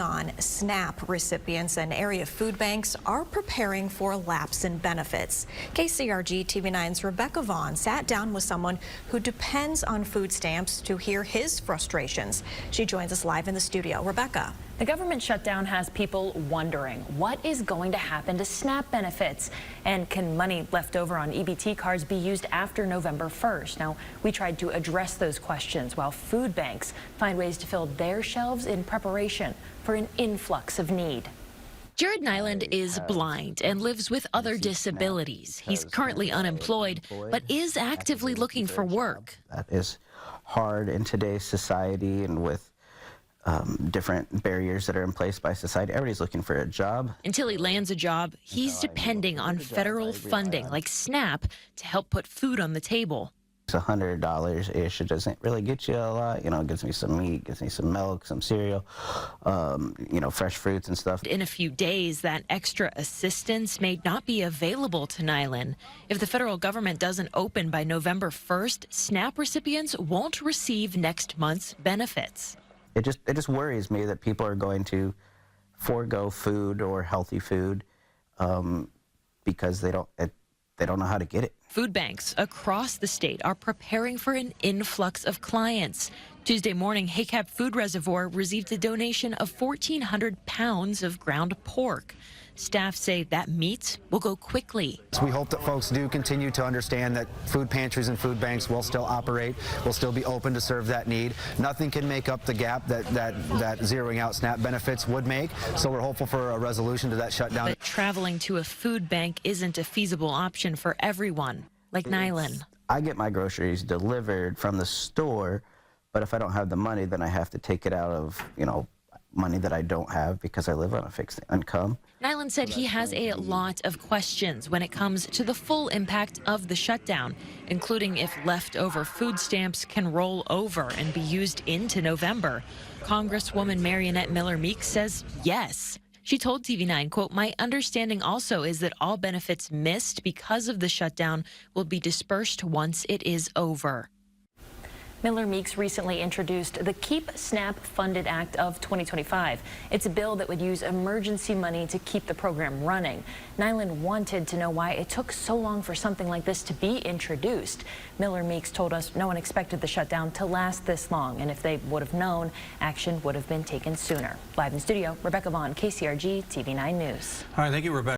On SNAP recipients and area food banks are preparing for a lapse in benefits. KCRG TV9's Rebecca Vaughn sat down with someone who depends on food stamps to hear his frustrations. She joins us live in the studio. Rebecca. The government shutdown has people wondering what is going to happen to SNAP benefits, and can money left over on EBT cards be used after November 1st? Now, we tried to address those questions while food banks find ways to fill their shelves in preparation for an influx of need. Jared Nyland is blind and lives with other disabilities. He's currently unemployed, but is actively looking for work. That is hard in today's society, and with different barriers that are in place by society. Everybody's looking for a job. Until he lands a job, he's depending on federal funding like SNAP to help put food on the table. It's $100-ish. It doesn't really get you a lot. You know, it gives me some meat, gives me some milk, some cereal, you know, fresh fruits and stuff. In a few days, that extra assistance may not be available to Nyland. If the federal government doesn't open by November 1st, SNAP recipients won't receive next month's benefits. It just worries me that people are going to forego food or healthy food because they don't know how to get it. Food banks across the state are preparing for an influx of clients. Tuesday morning, Haycap Food Reservoir received a donation of 1,400 pounds of ground pork. Staff say that meat will go quickly. So we hope that folks do continue to understand that food pantries and food banks will still operate, will still be open to serve that need. Nothing can make up the gap that zeroing out SNAP benefits would make, so we're hopeful for a resolution to that shutdown. But traveling to a food bank isn't a feasible option for everyone, like Nyland. I get my groceries delivered from the store, but if I don't have the money, then I have to take it out of, you know, money that I don't have because I live on a fixed income. Nyland said he has a lot of questions when it comes to the full impact of the shutdown, including if leftover food stamps can roll over and be used into November. Congresswoman Marionette Miller-Meeks says yes. She told TV9, quote, "My understanding also is that all benefits missed because of the shutdown will be dispersed once it is over." Miller-Meeks recently introduced the Keep SNAP Funded Act of 2025. It's a bill that would use emergency money to keep the program running. Nyland wanted to know why it took so long for something like this to be introduced. Miller-Meeks told us no one expected the shutdown to last this long, and if they would have known, action would have been taken sooner. Live in studio, Rebecca Vaughn, KCRG TV9 News. All right, thank you, Rebecca.